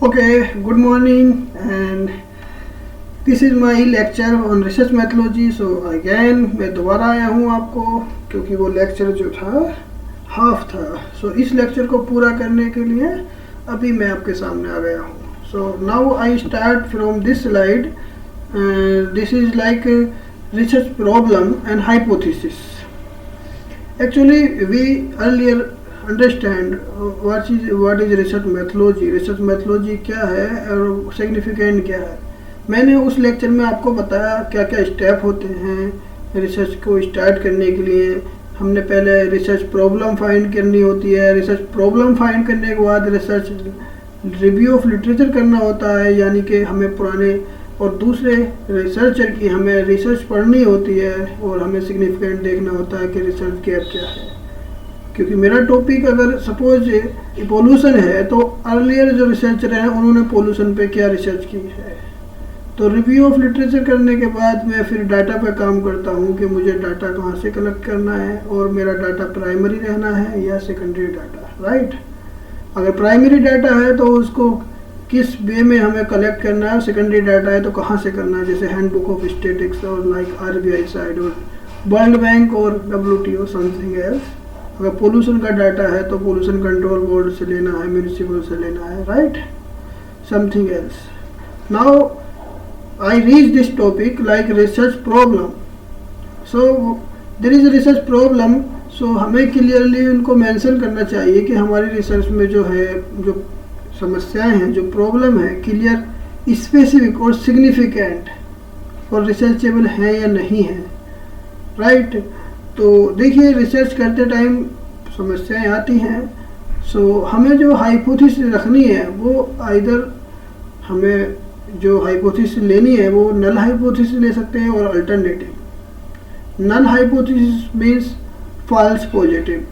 Okay, good morning, and this is my lecture on research methodology. So again मैं दोबारा आया हूँ आपको, क्योंकि वो लेक्चर जो था हाफ था. So इस लेक्चर को पूरा करने के लिए अभी मैं आपके सामने आ गया हूँ. So now I start from this slide. This is like a research problem and hypothesis. Actually we earlier understand what is research methodology. research methodology क्या है और significant क्या है. मैंने उस लेक्चर में आपको बताया क्या क्या स्टेप होते हैं रिसर्च को स्टार्ट करने के लिए. हमने पहले रिसर्च प्रॉब्लम फाइंड करनी होती है. रिसर्च प्रॉब्लम फाइंड करने के बाद रिसर्च रिव्यू ऑफ लिटरेचर करना होता है, यानी कि हमें पुराने और दूसरे रिसर्चर की हमें रिसर्च पढ़नी होती है और हमें सिग्निफिकेंट देखना होता है कि रिसर्च गैप क्या है. क्योंकि मेरा टॉपिक अगर सपोज पोल्यूशन है तो अर्लियर जो रिसर्चर हैं उन्होंने पोल्यूशन पे क्या रिसर्च की है. तो रिव्यू ऑफ लिटरेचर करने के बाद मैं फिर डाटा पे काम करता हूँ कि मुझे डाटा कहाँ से कलेक्ट करना है और मेरा डाटा प्राइमरी रहना है या सेकेंडरी डाटा. राइट, अगर प्राइमरी डाटा है तो उसको किस वे में हमें कलेक्ट करना है, सेकेंडरी डाटा है तो कहाँ से करना है, जैसे हैंडबुक ऑफ स्टैटिस्टिक्स और लाइक RBI साइड और वर्ल्ड बैंक और WTO समथिंग एल्स. अगर पोल्यूशन का डाटा है तो पोल्यूशन कंट्रोल बोर्ड से लेना है, म्यूनिसिपल से लेना है. Right, something else. Now I reach this topic like research problem. So there is a research problem. So हमें क्लियरली उनको मेंशन करना चाहिए कि हमारी रिसर्च में जो है, जो समस्याएं हैं, जो प्रॉब्लम है, क्लियर, स्पेसिफिक और सिग्निफिकेंट और रिसर्चेबल है या नहीं है. राइट, तो देखिए रिसर्च करते टाइम समस्याएं आती हैं. सो हमें जो हाइपोथेसिस रखनी है वो आइदर हमें जो हाइपोथेसिस लेनी है वो नल हाइपोथेसिस ले सकते हैं और alternative. Null hypothesis means false positive.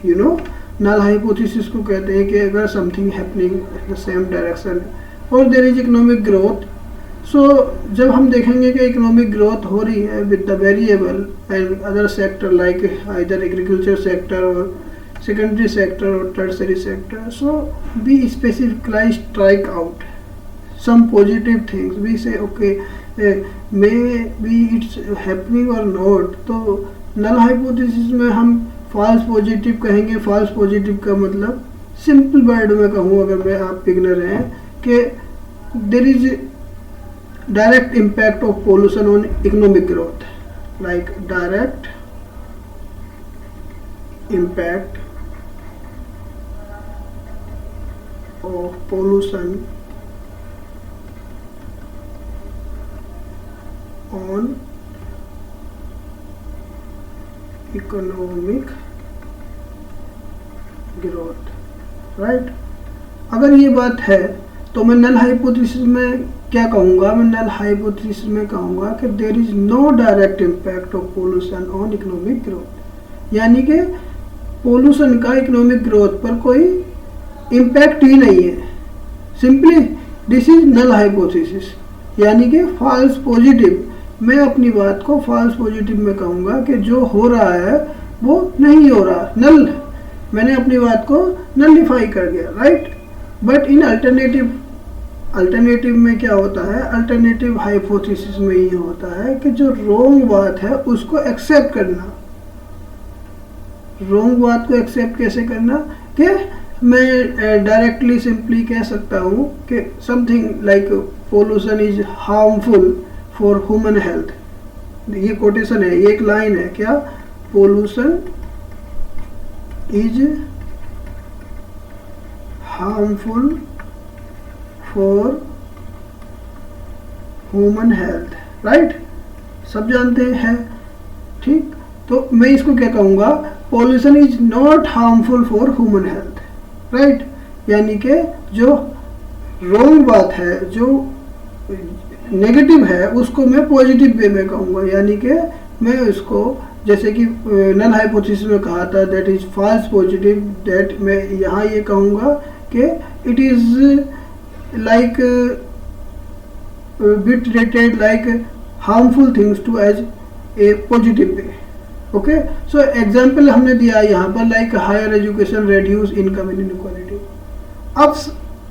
You know, null hypothesis को कहते हैं कि अगर something happening in the same direction और there is economic growth. So जब हम देखेंगे कि इकोनॉमिक ग्रोथ हो रही है with the variable and other sector like either agriculture sector और सेकेंडरी सेक्टर और tertiary sector, so we specifically strike out some positive things. We say okay, maybe it's happening or not. तो null hypothesis में हम false positive कहेंगे. false positive का मतलब simple word में कहूँ अगर मैं, आप बिगनर हैं, कि there is direct impact of pollution on economic growth, like direct impact of pollution on economic growth. Right, अगर ये बात है तो मैं नल हाइपोथेसिस में क्या कहूँगा, मैं नल हाइपोथेसिस में कहूँगा कि there is no direct impact of pollution on economic growth. यानी कि पोल्यूशन का इकोनॉमिक ग्रोथ पर कोई इम्पैक्ट ही नहीं है. Simply this is null hypothesis, यानी कि फॉल्स पॉजिटिव. मैं अपनी बात को फॉल्स पॉजिटिव में कहूँगा कि जो हो रहा है वो नहीं हो रहा. नल, मैंने अपनी बात को नलिफाई कर दिया. राइट, बट इन अल्टरनेटिव में क्या होता है, अल्टरनेटिव हाइपोथेसिस में ये होता है कि जो रॉन्ग बात है उसको एक्सेप्ट करना. रॉन्ग बात को एक्सेप्ट कैसे करना, कि मैं डायरेक्टली सिंपली कह सकता हूँ कि something like pollution is harmful for human health. ये कोटेशन है, ये एक लाइन है. क्या, pollution is harmful for human health. Right, सब जानते हैं. ठीक, तो मैं इसको क्या कहूँगा, pollution is not harmful for human health. Right, यानी कि जो रॉन्ग बात है, जो नेगेटिव है, उसको मैं पॉजिटिव वे में कहूँगा. यानी कि मैं उसको, जैसे कि नल हाइपोथेसिस में कहा था that is false positive, that मैं यहाँ ये कहूँगा कि it is like bit rated like harmful things to as a positive way. Okay, so example हमने दिया यहाँ पर like higher education reduce income inequality. अब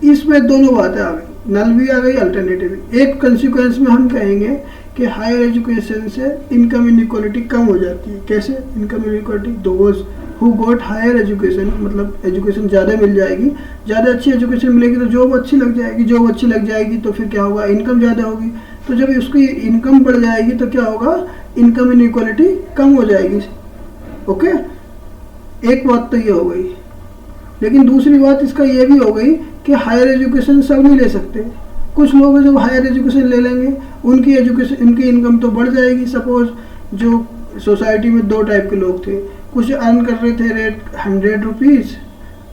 इसमें दोनों बातें आ गई, नल भी आ गई, अल्टरनेटिव भी। एक कंसिक्वेंस में हम कहेंगे कि हायर एजुकेशन से इनकम इनइक्वालिटी कम हो जाती है। कैसे income inequality? Those who got higher education, मतलब एजुकेशन ज़्यादा मिल जाएगी, ज़्यादा अच्छी एजुकेशन मिलेगी तो जॉब अच्छी लग जाएगी, जॉब अच्छी लग जाएगी तो फिर क्या होगा, इनकम ज़्यादा होगी। तो जब उसकी इनकम बढ़ जाएगी तो क्या होगा, इनकम इनइक्वालिटी कम हो जाएगी। ओके, एक बात तो ये हो गई। लेकिन दूसरी बात इसका ये भी हो गई कि हायर एजुकेशन सब नहीं ले सकते। कुछ लोग जब हायर एजुकेशन ले लेंगे उनकी इनकम तो बढ़ जाएगी। सपोज जो सोसाइटी में दो टाइप के लोग थे, कुछ अर्न कर रहे थे रेट 100 रुपीज़,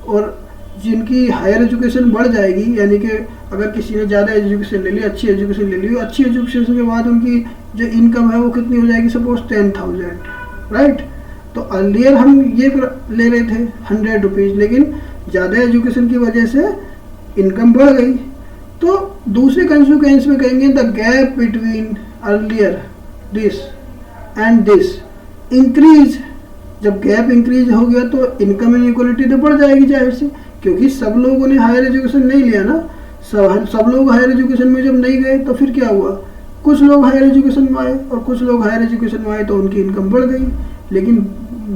और जिनकी हायर एजुकेशन बढ़ जाएगी, यानी कि अगर किसी ने ज़्यादा एजुकेशन ले ली, अच्छी एजुकेशन ले ली, अच्छी एजुकेशन के बाद उनकी जो इनकम है वो कितनी हो जाएगी, सपोज 10,000, राइट। तो अर्लियर हम ये ले रहे थे 100 रुपीज़, लेकिन ज़्यादा एजुकेशन की वजह से इनकम बढ़ गई। तो दूसरे कंसिक्वेंस में कहेंगे the gap between earlier this and this increase. जब गैप इंक्रीज हो गया तो इनकम इनइक्वालिटी तो बढ़ जाएगी जाहिर से, क्योंकि सब लोगों ने हायर एजुकेशन नहीं लिया ना। सब लोग हायर एजुकेशन में जब नहीं गए तो फिर क्या हुआ, कुछ लोग हायर एजुकेशन में आए, और कुछ लोग हायर एजुकेशन में आए तो उनकी इनकम बढ़ गई। लेकिन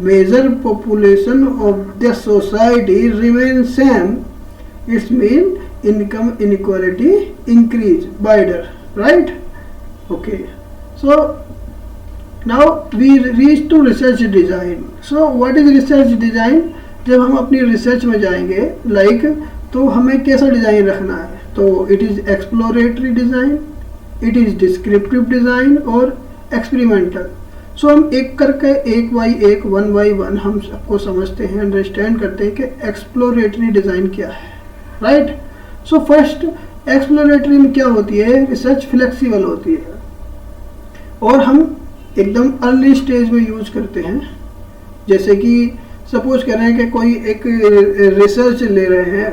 major population of the society remain same, it's mean income inequality increase wider, right? Okay, so now we reach to research design. So what is research design? जब हम अपनी रिसर्च में जाएंगे तो हमें कैसा डिज़ाइन रखना है, तो it is exploratory design, it is descriptive design और एक्सपेरिमेंटल। सो हम एक करके एक बाई एक, वन बाई वन हम सबको समझते हैं, अंडरस्टैंड करते हैं कि एक्सप्लोरेटरी डिज़ाइन क्या है, राइट। सो फर्स्ट एक्सप्लोरेटरी में क्या होती है, रिसर्च फ्लेक्सिबल होती है और हम एकदम अर्ली स्टेज में यूज करते हैं। जैसे कि सपोज कर रहे हैं कि कोई एक रिसर्च ले रहे हैं,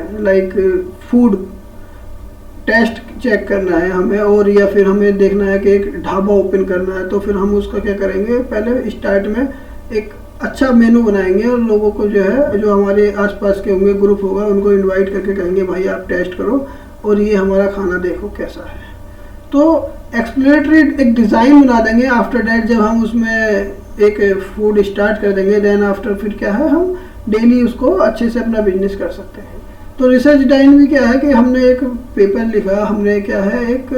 फूड टेस्ट चेक करना है हमें, और या फिर हमें देखना है कि एक ढाबा ओपन करना है, तो फिर हम उसका क्या करेंगे, पहले स्टार्ट में एक अच्छा मेनू बनाएंगे और लोगों को जो हमारे आसपास के होंगे, ग्रुप होगा, उनको इनवाइट करके कहेंगे भाई आप टेस्ट करो और ये हमारा खाना देखो कैसा है। तो एक्सप्लोरेटरी एक डिज़ाइन बना देंगे। आफ्टर डैट जब हम उसमें एक फूड स्टार्ट कर देंगे, देन आफ्टर फिर क्या है, हम डेली उसको अच्छे से अपना बिजनेस कर सकते हैं। तो रिसर्च डिज़ाइन भी क्या है कि हमने एक पेपर लिखा, हमने क्या है एक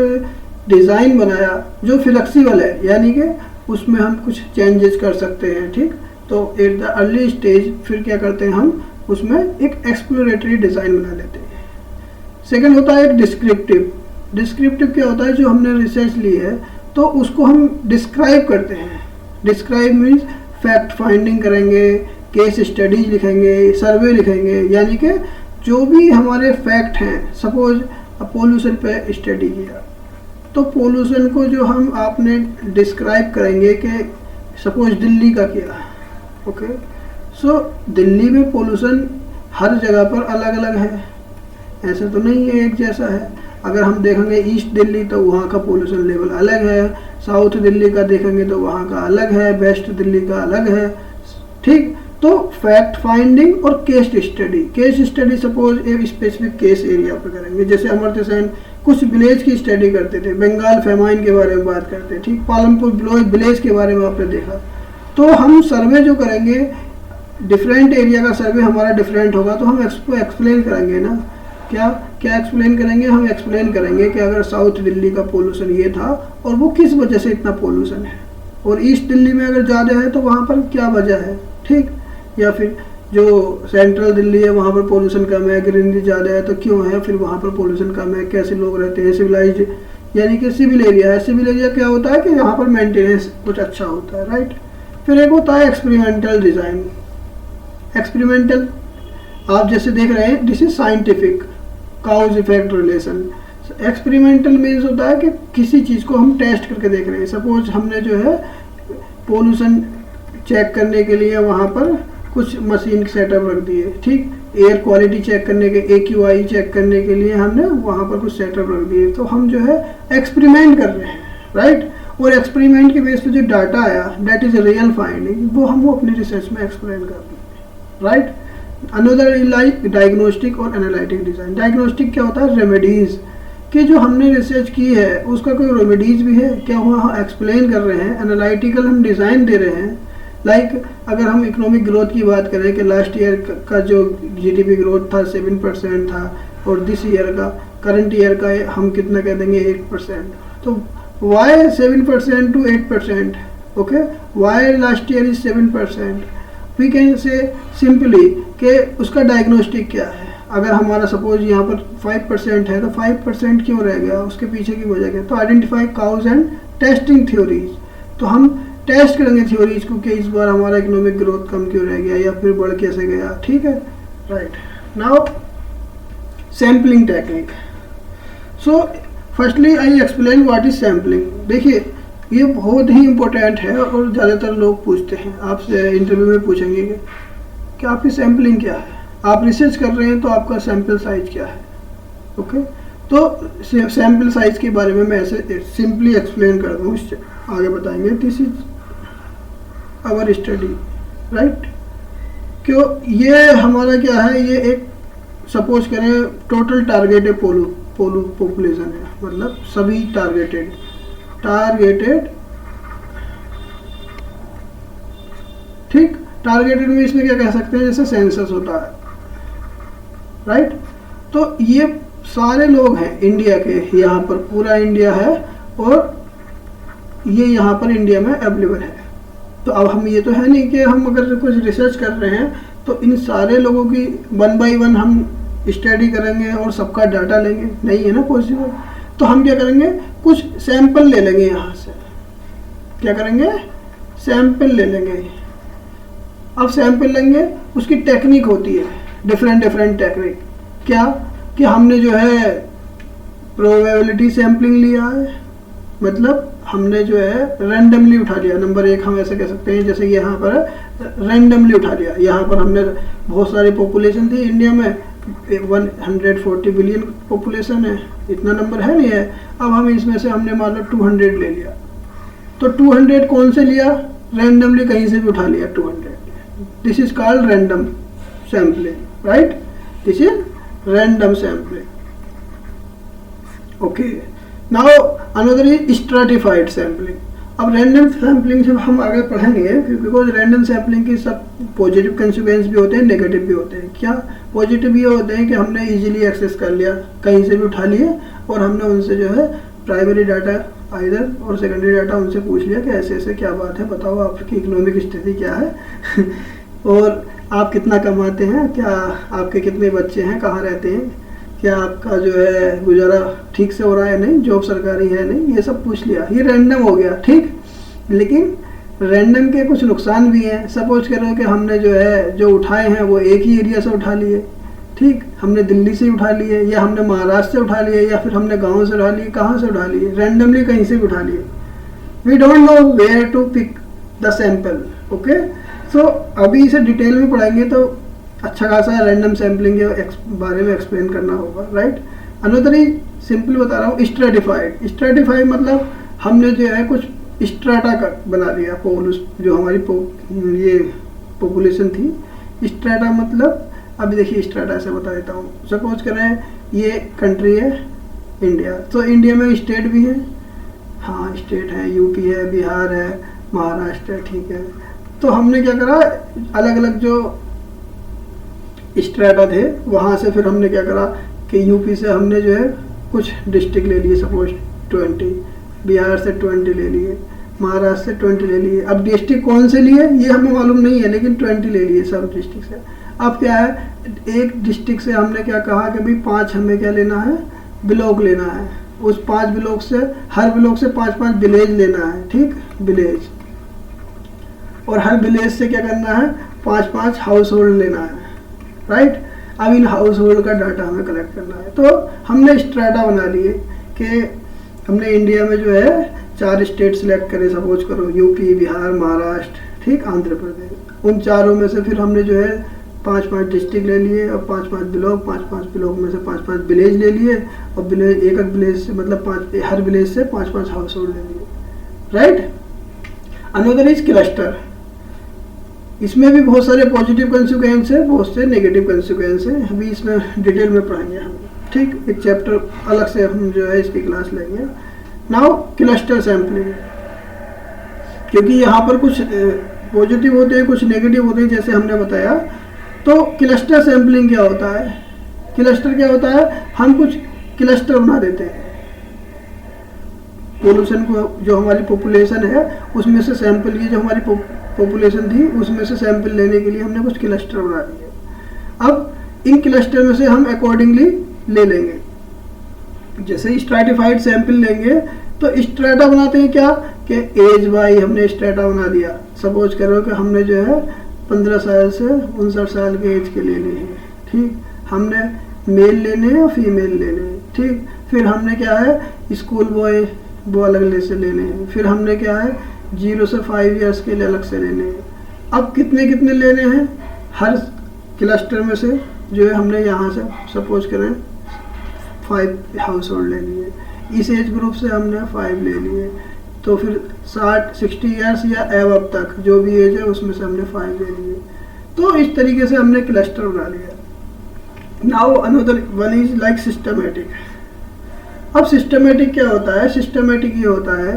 डिज़ाइन बनाया जो फ्लेक्सिबल है, यानी कि उसमें हम कुछ चेंजेस कर सकते हैं, ठीक। तो एट द अर्ली स्टेज फिर क्या करते हैं, हम उसमें एक एक्सप्लोरेटरी डिज़ाइन बना लेते हैं। सेकंड होता है एक डिस्क्रिप्टिव। डिस्क्रिप्टिव क्या होता है, जो हमने रिसर्च ली है तो उसको हम डिस्क्राइब करते हैं। डिस्क्राइब मीन्स फैक्ट फाइंडिंग करेंगे, केस स्टडीज लिखेंगे, सर्वे लिखेंगे, यानी कि जो भी हमारे फैक्ट हैं। सपोज पोल्यूशन पे स्टडी किया तो पोल्यूशन को जो हम आपने डिस्क्राइब करेंगे कि सपोज दिल्ली का किया, ओके। सो दिल्ली में पोल्यूशन हर जगह पर अलग अलग है, ऐसा तो नहीं है एक जैसा है। अगर हम देखेंगे ईस्ट दिल्ली तो वहाँ का पोल्यूशन लेवल अलग है, साउथ दिल्ली का देखेंगे तो वहाँ का अलग है, वेस्ट दिल्ली का अलग है, ठीक। तो फैक्ट फाइंडिंग और case study. Case study suppose एक स्पेसिफिक केस एरिया पर करेंगे, जैसे अमर्त्य सेन कुछ विलेज की स्टडी करते थे, बंगाल फेमाइन के बारे में बात करते हैं, ठीक। पालमपुर विलेज के बारे में आपने देखा। तो हम सर्वे जो करेंगे, डिफरेंट एरिया का सर्वे हमारा डिफरेंट होगा, तो हम इसको एक्सप्लेन करेंगे ना। क्या एक्सप्लेन करेंगे, हम एक्सप्लेन करेंगे कि अगर साउथ दिल्ली का पोल्यूशन ये था और वो किस वजह से इतना पोल्यूशन है, और ईस्ट दिल्ली में अगर ज़्यादा है तो वहाँ पर क्या वजह है, ठीक। या फिर जो सेंट्रल दिल्ली है वहाँ पर पोल्यूशन कम है, ग्रीनरी ज़्यादा है तो क्यों है, फिर वहाँ पर पोल्यूशन कम है, कैसे लोग रहते हैं, सिविलाइज्ड, यानी कि सिविल एरिया है। सिविल एरिया क्या होता है कि यहाँ पर मेंटेनेंस कुछ अच्छा होता है, राइट। फिर एक होता है एक्सपेरिमेंटल डिज़ाइन। एक्सपेरिमेंटल आप जैसे देख रहे हैं, this is scientific cause effect relation. Experimental means होता है कि किसी चीज़ को हम टेस्ट करके देख रहे हैं। सपोज हमने जो है पोल्यूशन चेक करने के लिए वहाँ पर कुछ मशीन सेटअप रख दिए, ठीक। एयर क्वालिटी चेक करने के, AQI चेक करने के लिए हमने वहाँ पर कुछ सेटअप रख दिए। तो हम जो है एक्सपेरिमेंट कर रहे हैं, राइट। और एक्सपेरिमेंट के बेस पे जो डाटा आया, दैट इज़ रियल फाइंडिंग, वो हम अपनी रिसर्च में एक्सप्लेन कर रहे हैं, राइट। अनदर लाइक डायग्नोस्टिक और एनालिटिक डिज़ाइन। डायग्नोस्टिक क्या होता है? रेमेडीज़, कि जो हमने रिसर्च की है उसका कोई रेमेडीज़ भी है क्या, वहाँ एक्सप्लेन कर रहे हैं। एनालिटिकल हम डिज़ाइन दे रहे हैं, लाइक अगर हम इकोनॉमिक ग्रोथ की बात करें कि लास्ट ईयर का जो जीडीपी ग्रोथ था 7% था, और दिस ईयर का, करंट ईयर का हम कितना कह देंगे 8%, तो Y 7% to 8%, okay, Y last year is 7%, we can say simply कि उसका डायग्नोस्टिक क्या है। अगर हमारा सपोज यहाँ पर 5% है तो 5% क्यों रह गया, उसके पीछे की वजह क्या, तो identify cause and testing theories, तो हम टेस्ट करेंगे थ्योरीज को कि इस बार हमारा इकोनॉमिक ग्रोथ कम क्यों रह गया या फिर बढ़ कैसे गया, ठीक है, right. Now sampling technique. So firstly I explain what is sampling. देखिए ये बहुत ही इम्पोर्टेंट है और ज़्यादातर लोग पूछते हैं, आपसे इंटरव्यू में पूछेंगे कि आपकी सैम्पलिंग क्या है, आप रिसर्च कर रहे हैं तो आपका सैम्पल साइज क्या है, ओके। तो सैम्पल साइज के बारे में मैं ऐसे सिंपली एक्सप्लेन कर दूँ, आगे बताएंगे। This is our study, right. क्यों ये हमारा क्या है, ये एक सपोज करें टोटल टारगेटेड पॉपुलेशन है, मतलब सभी टारगेटेड ठीक। टारगेटेड में इसमें क्या कह सकते हैं, जैसे सेंसस होता है, राइट। तो ये सारे लोग हैं इंडिया के, यहाँ पर पूरा इंडिया है और ये यहाँ पर इंडिया में अवेलेबल है। तो अब हम ये तो है नहीं कि हम अगर कुछ रिसर्च कर रहे हैं तो इन सारे लोगों की 1 by 1 हम स्टडी करेंगे और सबका डाटा लेंगे, नहीं है ना पॉसिबल। तो हम क्या करेंगे, कुछ सैंपल ले लेंगे यहाँ से, क्या करेंगे, सैंपल ले लेंगे। अब सैंपल लेंगे, उसकी टेक्निक होती है डिफरेंट टेक्निक, क्या कि हमने जो है प्रोबेबिलिटी सैम्पलिंग लिया है, मतलब हमने जो है रैंडमली उठा लिया। नंबर 1 हम ऐसे कह सकते हैं, जैसे यहाँ पर रैंडमली उठा लिया। यहाँ पर हमने बहुत सारी पॉपुलेशन थी इंडिया में, 140 बिलियन पॉपुलेशन है, इतना नंबर है नहीं है। अब हम इसमें से हमने मान लो 200 ले लिया, तो 200 कौन से लिया, रैंडमली कहीं से भी उठा लिया 200। This is called random sampling, right, this is random sampling, okay. Now another is stratified sampling. अब रैंडम सैम्पलिंग से हम आगे पढ़ेंगे, बिकॉज रैंडम सैम्पलिंग के सब पॉजिटिव कंसिक्वेंस भी होते हैं, नेगेटिव भी होते हैं। क्या पॉजिटिव ये होते हैं कि हमने इजीली एक्सेस कर लिया, कहीं से भी उठा लिए और हमने उनसे जो है प्राइमरी डाटा आइदर और सेकेंडरी डाटा उनसे पूछ लिया कि ऐसे ऐसे क्या बात है, बताओ आपकी इकोनॉमिक स्थिति क्या है और आप कितना कमाते हैं, क्या आपके कितने बच्चे हैं, कहाँ रहते हैं, क्या आपका जो है गुजारा ठीक से हो रहा है नहीं, जॉब सरकारी है नहीं, ये सब पूछ लिया। ये रैंडम हो गया, ठीक। लेकिन रैंडम के कुछ नुकसान भी हैं। सपोज करो कि हमने जो है जो उठाए हैं वो एक ही एरिया से उठा लिए, ठीक, हमने दिल्ली से उठा लिए या हमने महाराष्ट्र से उठा लिए या फिर हमने गाँव से उठा लिए, कहाँ से उठा लिए, रैंडमली कहीं से भी उठा लिए। We don't know where to pick the sample, okay. So अभी इसे डिटेल में पढ़ाएंगे तो अच्छा खासा रैंडम सैम्पलिंग के बारे में एक्सप्लेन करना होगा, राइट। अनदर ही सिंपल बता रहा हूँ, स्ट्रैटिफाइड। स्ट्रैटिफाइड मतलब हमने जो है कुछ स्ट्राटा का बना लिया, जो हमारी ये पॉपुलेशन थी। स्ट्राटा मतलब अभी देखिए स्ट्राटा ऐसे बता देता हूँ। सपोज करें ये कंट्री है इंडिया, तो इंडिया में स्टेट भी है, हाँ स्टेट है, यूपी है, बिहार है, महाराष्ट्र है, ठीक है। तो हमने क्या करा, अलग अलग जो स्ट्रेटा थे वहाँ से फिर हमने क्या करा कि यूपी से हमने जो है कुछ डिस्ट्रिक्ट ले लिए, सपोज 20, बिहार से 20 ले लिए, महाराष्ट्र से 20 ले लिए। अब डिस्ट्रिक्ट कौन से लिए ये हमें मालूम नहीं है, लेकिन 20 ले लिए सब डिस्ट्रिक्ट से। अब क्या है, एक डिस्ट्रिक्ट से हमने क्या कहा कि भाई 5 हमें क्या लेना है, ब्लॉक लेना है। उस 5 ब्लॉक से, हर ब्लॉक से 5-5 विलेज लेना है, ठीक, विलेज। और हर विलेज से क्या करना है, 5-5 हाउस होल्ड लेना है, राइट। अब इन हाउस होल्ड का डाटा हमें कलेक्ट करना है। तो हमने स्ट्रेटा बना लिए कि हमने इंडिया में जो है 4 स्टेट सेलेक्ट करे, सपोज करो यूपी, बिहार, महाराष्ट्र, ठीक, आंध्र प्रदेश। उन चारों में से फिर हमने जो है 5-5 डिस्ट्रिक्ट ले लिए और 5-5 ब्लॉक, 5-5 ब्लॉक में से 5-5 विलेज ले लिए और विलेज, एक विलेज से मतलब हर विलेज से 5-5 हाउस होल्ड ले लिए, right. Another is cluster. Cluster मतलब हमने जो है 4 स्टेट सेलेक्ट करे, सपोज करो यूपी, बिहार, महाराष्ट्र, ठीक, आंध्र प्रदेश। उन चारों में से फिर हमने जो है 5-5 डिस्ट्रिक्ट ले लिए और 5-5 ब्लॉक, 5-5 विलेज ले लिए और विलेज, एक विलेज से मतलब 5 हर विलेज से 5-5 हाउस होल्ड ले लिए, राइट। इसमें भी बहुत सारे पॉजिटिव कंसिक्वेंस है, बहुत से नेगेटिव कंसिक्वेंस है, अभी इसमें डिटेल में पढ़ेंगे हम। ठीक, एक चैप्टर अलग से हम जो है इसकी क्लास लेंगे। नाउ क्लस्टर सैम्पलिंग, क्योंकि यहाँ पर कुछ पॉजिटिव होते हैं, कुछ नेगेटिव होते हैं जैसे हमने बताया। तो क्लस्टर सैम्पलिंग क्या होता है? क्लस्टर क्या होता है? हम कुछ क्लस्टर बना देते हैं पॉल्यूशन को, जो हमारी पॉपुलेशन है उसमें से सैंपल, की जो हमारी पॉपुलेशन थी उसमें से सैंपल लेने के लिए हमने कुछ क्लस्टर बना दिए। अब इन क्लस्टर में से हम अकॉर्डिंगली ले लेंगे, जैसे स्ट्रैटिफाइड सैंपल लेंगे तो स्ट्रेटा बनाते हैं क्या कि एज वाई हमने स्ट्रेटा बना दिया। सपोज करो कि हमने जो है 15 साल से 59 साल के एज के लेने हैं। ठीक, हमने मेल लेने हैं और फीमेल लेने हैं। ठीक, फिर हमने क्या है स्कूल बॉय वो अलग से लेने हैं। फिर हमने क्या है 0 से 5 ईयर्स के लिए अलग से लेने हैं। अब कितने कितने लेने हैं? हर क्लस्टर में से जो है हमने यहाँ से सपोज करें 5 हाउस होल्ड ले लिए, इस एज ग्रुप से हमने 5 ले लिए, तो फिर 60 ईयर्स या एवब तक जो भी एज है उसमें से हमने 5 ले लिए। तो इस तरीके से हमने क्लस्टर बना लिया। Now another one is like systematic. अब सिस्टमेटिक क्या होता है? सिस्टमेटिक ये होता है,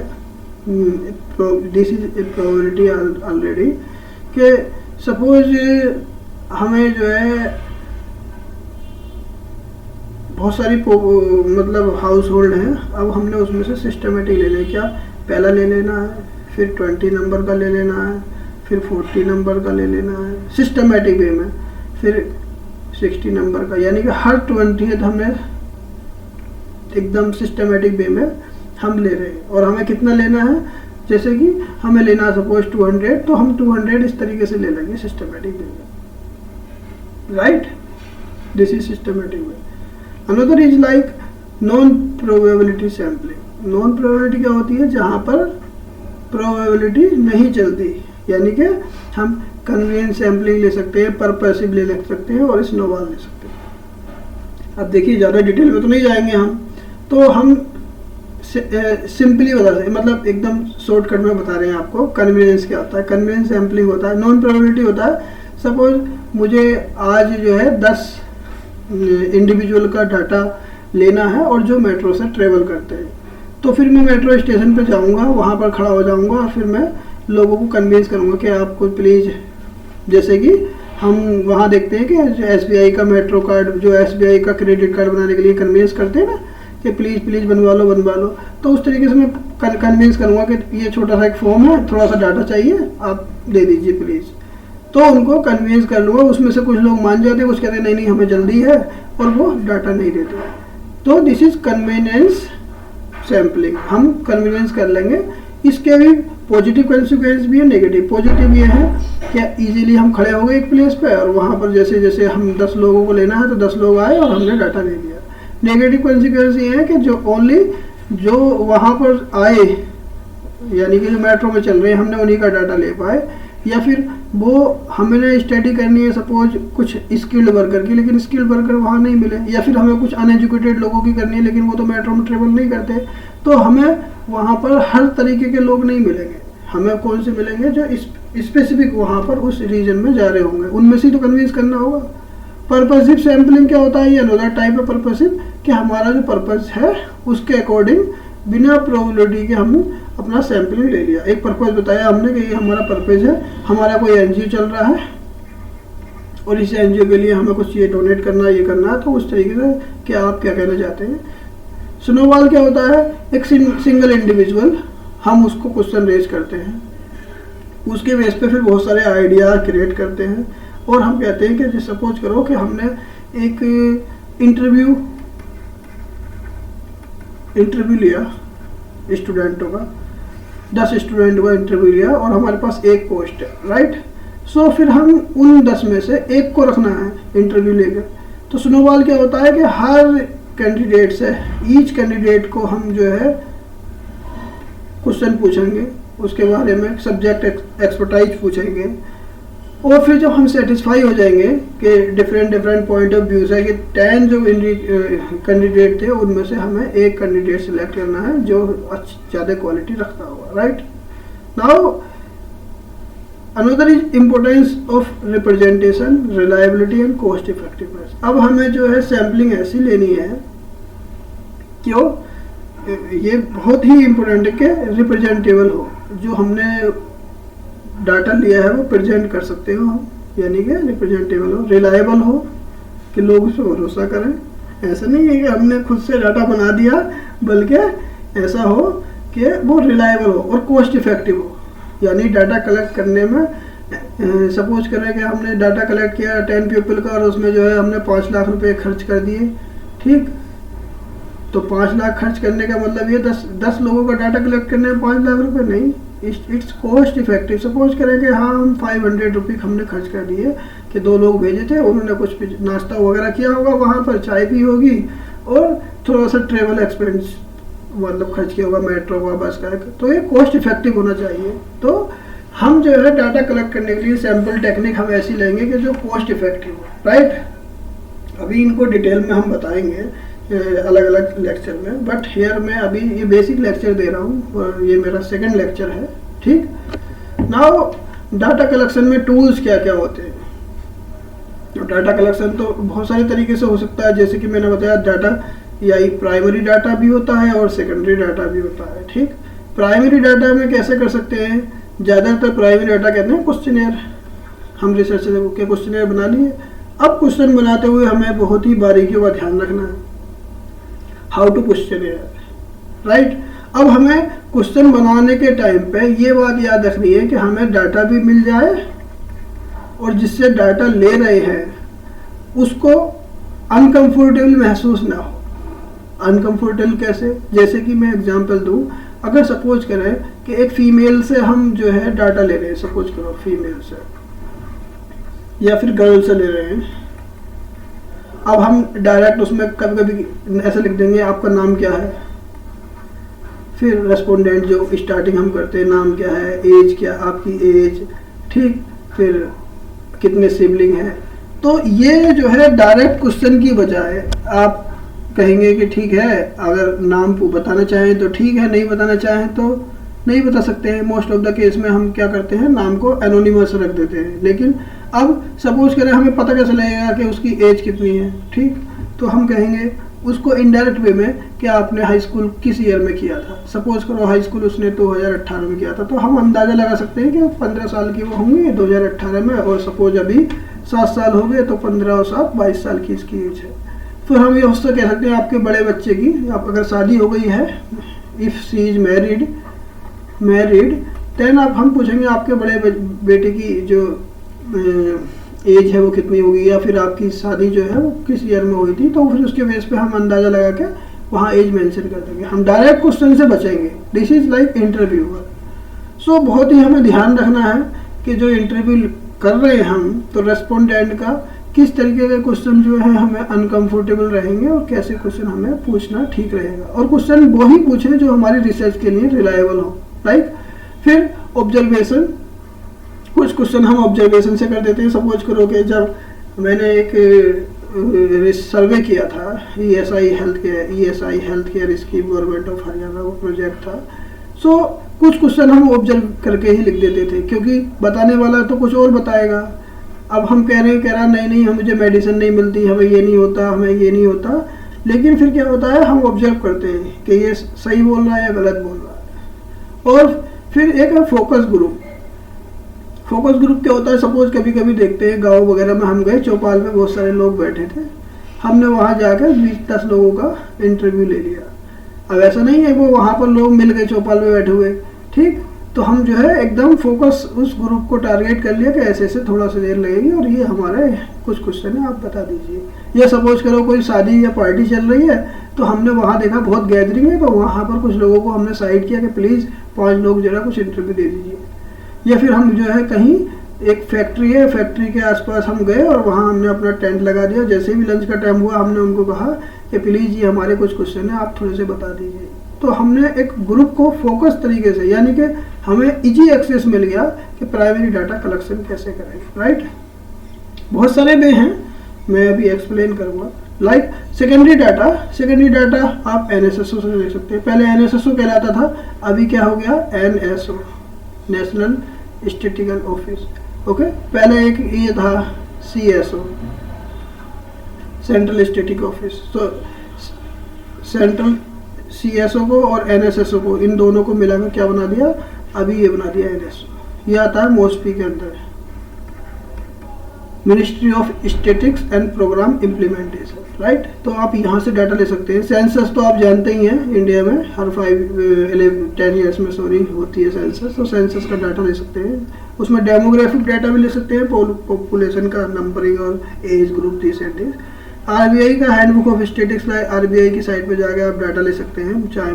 दिस इज प्रोबेबिलिटी ऑलरेडी, कि सपोज हमें जो है बहुत सारी मतलब हाउस होल्ड हैं, अब हमने उसमें से सिस्टमेटिक ले लिया। क्या? पहला ले लेना है, फिर 20 नंबर का ले लेना है, फिर 40 नंबर का ले लेना है सिस्टमेटिक वे में, फिर 60 नंबर का, यानी कि हर 20th हमने एकदम सिस्टमेटिक वे में हम ले रहे हैं। और हमें कितना लेना है? जैसे कि हमें लेना सपोज 200, तो हम 200 इस तरीके से ले लेंगे सिस्टमेटिक वे में, right? This is systematic way. Another is like non probability sampling. Non probability क्या होती है? जहाँ पर प्रोबेबिलिटी नहीं चलती, यानी कि हम कन्वीनियंस सैम्पलिंग ले सकते हैं, परपर्सिव ले सकते हैं और स्नोबॉल ले सकते हैं। अब देखिए ज़्यादा डिटेल में तो नहीं जाएंगे हम, तो हम सिंपली बता सकते, मतलब एकदम शॉर्टकट में बता रहे हैं आपको। कन्वीनियंस क्या होता है? कन्वीनियंस सैम्पलिंग होता है, नॉन प्रोबेबिलिटी होता है। सपोज मुझे आज जो है 10 इंडिविजुअल का डाटा लेना है और जो मेट्रो से ट्रेवल करते हैं, तो फिर मैं मेट्रो स्टेशन पे जाऊंगा, वहाँ पर खड़ा हो जाऊंगा और फिर मैं लोगों को कन्विंस करूंगा कि आपको प्लीज़, जैसे कि हम वहाँ देखते हैं कि SBI का मेट्रो कार्ड, जो SBI का क्रेडिट कार्ड बनाने के लिए कन्विंस करते हैं ना कि प्लीज़ प्लीज़ बनवा लो, तो उस तरीके से मैं कन्विंस करूँगा कि ये छोटा सा एक फॉर्म है, थोड़ा सा डाटा चाहिए, आप दे दीजिए प्लीज़। तो उनको कन्विंस कर लूँगा। उसमें से कुछ लोग मान जाते हैं, कुछ कहते हैं नहीं नहीं हमें जल्दी है, और वो डाटा नहीं देते। तो दिस इज कन्वीनियंस सैम्पलिंग, हम कन्वीनियंस कर लेंगे। इसके भी पॉजिटिव कंसिक्वेंस भी है, नेगेटिव। पॉजिटिव ये है कि इजीली हम खड़े हो गए एक प्लेस पे और वहाँ पर जैसे जैसे हम 10 लोगों को लेना है तो 10 लोग आए और हमने डाटा ले लिया। नेगेटिव कंसिक्वेंस ये है कि जो वहाँ पर आए, यानी कि जो मेट्रो में चल रहे हैं, हमने उन्हीं का डाटा ले पाए, या फिर वो हमें स्टडी करनी है सपोज कुछ स्किल्ड वर्कर की, लेकिन स्किल्ड वर्कर वहाँ नहीं मिले, या फिर हमें कुछ अनएजुकेटेड लोगों की करनी है लेकिन वो तो मेट्रो में ट्रेवल नहीं करते, तो हमें वहाँ पर हर तरीके के लोग नहीं मिलेंगे। हमें कौन से मिलेंगे? जो स्पेसिफिक वहाँ पर उस रीजन में जा रहे होंगे, उनमें से तो कन्विंस करना होगा। पर्पसिव सैम्पलिंग क्या होता है? ये अनदर टाइप ऑफ पर्पसिव, कि हमारा जो पर्पस है उसके अकॉर्डिंग बिना प्रोबेबिलिटी के हम अपना सैम्पलिंग ले लिया। एक पर्पस बताया हमने कि ये हमारा पर्पस है, हमारा कोई एनजीओ चल रहा है और इस एनजीओ के लिए हमें कुछ ये डोनेट करना है, ये करना है, तो उस तरीके से कि आप क्या कहना चाहते हैं। स्नोबॉल क्या होता है? एक सिंगल इंडिविजुअल, हम उसको क्वेश्चन रेज करते हैं, उसके बेस पे फिर बहुत सारे आइडिया क्रिएट करते हैं और हम कहते हैं कि सपोज करो कि हमने एक इंटरव्यू लिया स्टूडेंटों का, 10 स्टूडेंट का इंटरव्यू लिया और हमारे पास एक पोस्ट है, राइट? सो फिर हम उन 10 में से एक को रखना है इंटरव्यू लेकर। तो स्नोबॉल क्या होता है कि हर कैंडिडेट से, ईच कैंडिडेट को हम जो है क्वेश्चन पूछेंगे, उसके बारे में सब्जेक्ट एक्सपर्टाइज पूछेंगे, और फिर जब हम सेटिस्फाई हो जाएंगे कि डिफरेंट पॉइंट ऑफ व्यूज है कि 10 जो कैंडिडेट थे उनमें से हमें एक कैंडिडेट सिलेक्ट करना है जो ज़्यादा क्वालिटी रखता होगा, right? Now another is importance of representation, reliability and cost effectiveness. अब हमें जो है सैम्पलिंग ऐसी लेनी है, क्यों, ये बहुत ही इम्पोर्टेंट है कि रिप्रेजेंटेबल हो, जो हमने डाटा लिया है वो प्रेजेंट कर सकते हो हम, यानी कि रिप्रेजेंटेबल हो, रिलायबल हो कि लोग उस पर भरोसा करें। ऐसा नहीं है कि हमने खुद से डाटा बना दिया, बल्कि ऐसा हो कि वो रिलायबल हो और कॉस्ट इफेक्टिव हो, यानी डाटा कलेक्ट करने में सपोज करें कि हमने डाटा कलेक्ट किया 10 पीपल का और उसमें जो है हमने 5 लाख रुपए खर्च कर दिए, ठीक, तो 5 लाख खर्च करने का मतलब ये 10 लोगों का डाटा कलेक्ट करने में 5 लाख रुपए नहीं, इट्स कॉस्ट इफेक्टिव। सपोज करें कि हाँ हम 500 रुपये हमने खर्च कर दिए कि 2 लोग भेजे थे, उन्होंने कुछ नाश्ता वगैरह किया होगा, वहाँ पर चाय पी होगी और थोड़ा सा ट्रेवल एक्सपेंस मतलब खर्च किया होगा, मेट्रो का, बस का, तो ये कॉस्ट इफेक्टिव होना चाहिए। तो हम जो है डाटा कलेक्ट करने के लिए सैम्पल टेक्निक हम ऐसी लेंगे कि जो कॉस्ट इफेक्टिव हो, राइट। अभी इनको डिटेल में हम बताएंगे अलग अलग लेक्चर में, बट हियर मैं अभी ये बेसिक लेक्चर दे रहा हूँ और ये मेरा सेकंड लेक्चर है, ठीक। नाउ डाटा कलेक्शन में टूल्स क्या क्या होते हैं। तो डाटा कलेक्शन तो बहुत सारे तरीके से हो सकता है, जैसे कि मैंने बताया डाटा या प्राइमरी डाटा भी होता है और सेकेंडरी डाटा भी होता है, ठीक। प्राइमरी डाटा में कैसे कर सकते हैं, ज़्यादातर प्राइमरी डाटा कहते हैं क्वेश्चनेयर, हम रिसर्च के क्वेश्चनेयर बना लिए। अब क्वेश्चन बनाते हुए हमें बहुत ही बारीकियों का ध्यान रखना है, हाउ टू क्वेश्चनेयर, राइट। अब हमें क्वेश्चन बनाने के टाइम पे ये बात याद रखनी है कि हमें डाटा भी मिल जाए और जिससे डाटा ले रहे हैं उसको अनकंफर्टेबल महसूस ना हो। अनकंफर्टेबल कैसे, जैसे कि मैं एग्जांपल दूं, अगर सपोज करें कि एक फीमेल से हम जो है डाटा ले रहे हैं, सपोज करो फीमेल से या फिर गर्ल से ले रहे हैं, अब हम डायरेक्ट उसमें कभी कभी ऐसे लिख देंगे आपका नाम क्या है, फिर रेस्पोंडेंट जो स्टार्टिंग हम करते हैं नाम क्या है, एज क्या, आपकी एज, ठीक, फिर कितने सिबलिंग हैं। तो ये जो है डायरेक्ट क्वेश्चन की बजाय आप कहेंगे कि ठीक है, अगर नाम को बताना चाहें तो ठीक है, नहीं बताना चाहें तो नहीं बता सकते हैं। मोस्ट ऑफ द केस में हम क्या करते हैं, नाम को एनोनिमस रख देते हैं। लेकिन अब सपोज करें हमें पता कैसे लगेगा कि उसकी एज कितनी है, ठीक, तो हम कहेंगे उसको इनडायरेक्ट वे में कि आपने हाई स्कूल किस ईयर में किया था। सपोज करो हाई स्कूल उसने 2018 में किया था, तो हम अंदाज़ा लगा सकते हैं कि 15 साल की वो होंगी 2018 में, और सपोज अभी 7 साल हो गए तो 15 और 7 22 साल की इसकी एज है। फिर हम ये उससे कह सकते हैं आपके बड़े बच्चे की, आप अगर शादी हो गई है, if she is married then आप हम पूछेंगे आपके बड़े बेटे की जो एज है वो कितनी होगी, या फिर आपकी शादी जो है वो किस ईयर में हुई थी, तो फिर उसके बेस पे हम अंदाज़ा लगा के वहाँ एज मेंशन कर देंगे। हम डायरेक्ट क्वेश्चन से बचेंगे, दिस इज़ लाइक इंटरव्यूअर। सो बहुत ही हमें ध्यान रखना है कि जो इंटरव्यू कर रहे हैं हम, तो रेस्पोंडेंट का किस तरीके के क्वेश्चन जो है हमें अनकंफर्टेबल रहेंगे और कैसे क्वेश्चन हमें पूछना ठीक रहेगा, और क्वेश्चन वो ही पूछें जो हमारी रिसर्च के लिए रिलायबल हो, राइट। फिर ऑब्जर्वेशन, कुछ क्वेश्चन हम ऑब्जर्वेशन से कर देते हैं। सपोज करो कि जब मैंने एक सर्वे किया था ESI health care scheme government of Haryana, वो प्रोजेक्ट था। सो कुछ क्वेश्चन हम ऑब्जर्व करके ही लिख देते थे, क्योंकि बताने वाला तो कुछ और बताएगा। अब हम कह रहा नहीं हम मुझे मेडिसिन नहीं मिलती, हमें ये नहीं होता, हमें ये नहीं होता, लेकिन फिर क्या होता है हम ऑब्जर्व करते हैं कि ये सही बोल रहा है या गलत बोल रहा है। और फिर एक है फोकस ग्रुप। फोकस ग्रुप क्या होता है, सपोज कभी कभी देखते हैं गांव वगैरह में हम गए, चौपाल में बहुत सारे लोग बैठे थे, हमने वहाँ जाकर 20-10 लोगों का इंटरव्यू ले लिया। अब ऐसा नहीं है वो वहाँ पर लोग मिल गए चौपाल में बैठे हुए, ठीक, तो हम जो है एकदम फोकस उस ग्रुप को टारगेट कर लिया कि ऐसे ऐसे थोड़ा सा देर लगेगी और ये हमारे कुछ क्वेश्चन है, आप बता दीजिए। या सपोज करो कोई शादी या पार्टी चल रही है, तो हमने वहाँ देखा बहुत गैदरिंग है, तो वहाँ पर कुछ लोगों को हमने साइड किया कि प्लीज़ 5 लोग जो है कुछ इंटरव्यू दे दीजिए। या फिर हम जो है कहीं एक फैक्ट्री है, फैक्ट्री के आसपास हम गए और वहाँ हमने अपना टेंट लगा दिया। जैसे भी लंच का टाइम हुआ हमने उनको कहा कि प्लीज़ ये हमारे कुछ क्वेश्चन है, आप थोड़े से बता दीजिए। तो हमने एक ग्रुप को फोकस तरीके से, यानी कि हमें इजी एक्सेस मिल गया कि प्राइमरी डाटा कलेक्शन कैसे करें, राइट। बहुत सारे वे हैं, मैं अभी एक्सप्लेन करूँगा। लाइक सेकेंडरी डाटा आप NSSO से ले सकते हैं। पहले NSSO कहलाता था, अभी क्या हो गया NSO, national statistical office, okay. पहले एक ये था CSO, सेंट्रल स्टैटिक ऑफिस। तो सेंट्रल CSO को और NSSO को, इन दोनों को मिलाकर क्या बना दिया, अभी ये बना दिया NSO। ये आता है MOSPI के अंदर, ministry of statics and programme implementation, right. तो आप यहाँ से डाटा ले सकते हैं। सेंसस तो आप जानते ही हैं, इंडिया में हर 10 ईयर्स में होती है सेंसस। तो सेंसस का डाटा ले सकते हैं, उसमें डेमोग्राफिक डाटा भी ले सकते हैं, पॉपुलेशन का नंबरिंग और age group, this and this. RBI का हैंडबुक ऑफ स्टैटिक्स, RBI की साइट पे जाके आप डाटा ले सकते हैं, चाहे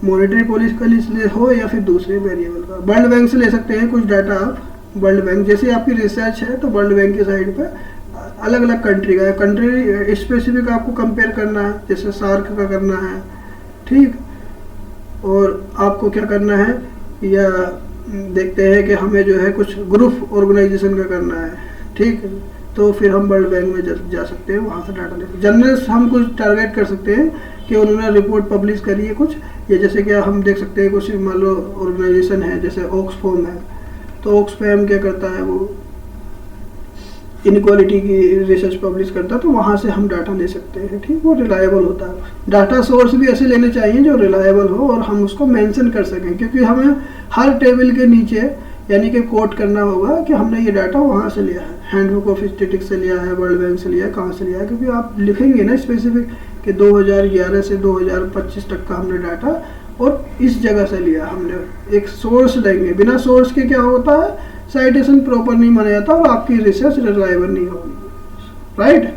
मॉनेटरी पॉलिसी का लिए हो या फिर दूसरे वेरिएबल का। वर्ल्ड बैंक से ले सकते हैं कुछ डाटा आप। वर्ल्ड बैंक जैसे आपकी रिसर्च है तो वर्ल्ड बैंक की साइट पे अलग अलग कंट्री का, कंट्री स्पेसिफिक आपको कंपेयर करना है, जैसे सार्क का करना है, ठीक। और आपको क्या करना है, या देखते हैं कि हमें जो है कुछ ग्रुप ऑर्गेनाइजेशन का करना है, ठीक। तो फिर हम वर्ल्ड बैंक में जा सकते हैं, वहाँ से डाटा ले सकते हैं। जर्नल्स हम कुछ टारगेट कर सकते हैं कि उन्होंने रिपोर्ट पब्लिश करी है कुछ, या जैसे कि हम देख सकते हैं कुछ मान लो ऑर्गेनाइजेशन है जैसे ऑक्सफैम है, तो ऑक्सफैम क्या करता है, वो इनक्वालिटी की रिसर्च पब्लिश करता है, तो वहाँ से हम डाटा ले सकते हैं, ठीक। वो रिलायबल होता है। डाटा सोर्स भी ऐसे लेने चाहिए जो रिलायबल हो और हम उसको मेंशन कर सकें, क्योंकि हमें हर टेबल के नीचे यानी कि कोट करना होगा कि हमने ये डाटा वहाँ से लिया है, हैंडबुक ऑफ स्टैटिक्स से लिया है, वर्ल्ड बैंक से लिया है, कहाँ से लिया है, क्योंकि आप लिखेंगे ना स्पेसिफिक कि 2011 से 2025 तक का हमने डाटा और इस जगह से लिया। हमने एक सोर्स देंगे, बिना सोर्स के क्या होता है, साइटेशन प्रॉपर नहीं माना जाता और आपकी रिसर्च रिलायबल नहीं होगी, राइट।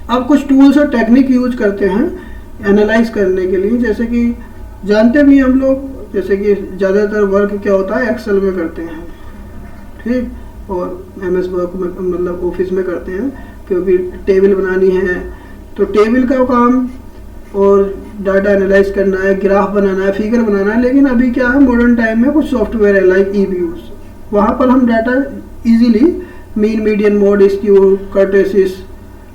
अब कुछ टूल्स और टेक्निक यूज करते हैं एनालाइज करने के लिए, जैसे कि जानते भी हम लोग, जैसे कि ज़्यादातर वर्क क्या होता है एक्सेल में करते हैं, ठीक, और MS वर्क में मतलब ऑफिस में करते हैं, क्योंकि टेबल बनानी है तो टेबल का काम और डाटा एनालाइज करना है, ग्राफ बनाना है, फिगर बनाना है। लेकिन अभी क्या है, मॉडर्न टाइम में कुछ सॉफ्टवेयर है लाइक eViews, वहाँ पर हम data easily mean, median, mode, skew, kurtosis,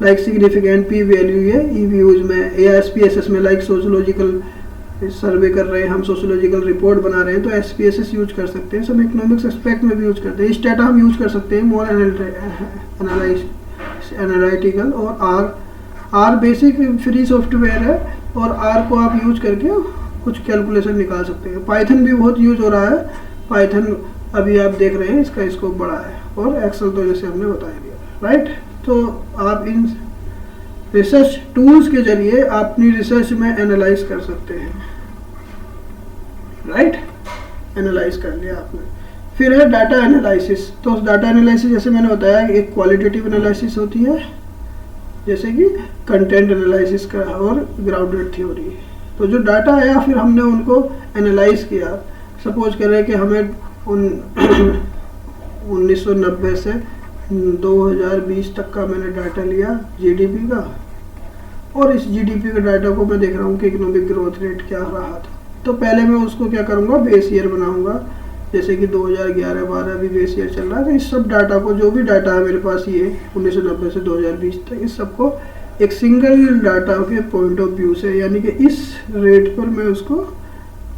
like significant, p value, ये eViews में, SPSS में लाइक सोशोलॉजिकल सर्वे कर रहे हैं हम, सोशोलॉजिकल रिपोर्ट बना रहे हैं तो SPSS यूज कर सकते हैं। सब इकोनॉमिक्स एस्पेक्ट में भी यूज करते हैं। इस डाटा हम यूज कर सकते हैं मोर एनालिटिकल, और R बेसिक फ्री सॉफ्टवेयर है, और R को आप यूज करके कुछ कैलकुलेशन निकाल सकते हैं। पाइथन भी बहुत यूज हो रहा है, पाइथन अभी आप देख रहे हैं इसका स्कोप बड़ा है, और एक्सेल तो जैसे हमने बता दिया, राइट। तो आप इन रिसर्च टूल्स के जरिए अपनी रिसर्च में एनालाइज कर सकते हैं, राइट। एनालाइज कर लिया आपने। फिर है डाटा एनालिसिस। तो डाटा एनालिसिस जैसे मैंने बताया, एक क्वालिटेटिव एनालिसिस होती है, जैसे कि कंटेंट एनालिसिस का, और ग्राउंडेड थ्योरी। तो जो डाटा आया फिर हमने उनको एनालाइज किया। सपोज करें कि हमें 1990 से 2020 तक का मैंने डाटा लिया GDP का, और इस GDP के डाटा को मैं देख रहा हूँ कि इकोनॉमिक ग्रोथ रेट क्या रहा था। तो पहले मैं उसको क्या करूँगा, बेस ईयर बनाऊँगा, जैसे कि 2011-12 भी बेस ईयर चल रहा है। तो इस सब डाटा को, जो भी डाटा है मेरे पास ये 1990 से 2020 तक, इस सबको एक सिंगल डाटा के पॉइंट ऑफ व्यू से, यानी कि इस रेट पर मैं उसको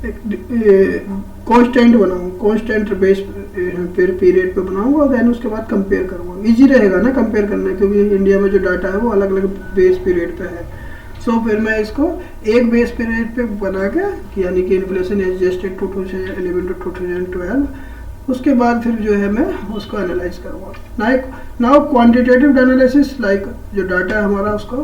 एक कांस्टेंट बनाऊँ, कांस्टेंट बेस पीरियड पे बनाऊँगा, और देन उसके बाद कंपेयर करूँगा। इजी रहेगा ना कंपेयर करना, क्योंकि इंडिया में जो डाटा है वो अलग अलग बेस पीरियड पे है। सो फिर मैं इसको एक बेस पीरियड पे बना के, यानी कि इन्फ्लेशन एडजस्टेड 2011 to 2012, उसके बाद फिर जो है मैं उसको एनालाइज करूँगा। नाउ क्वांटिटेटिव एनालिसिस, लाइक जो डाटा है हमारा उसको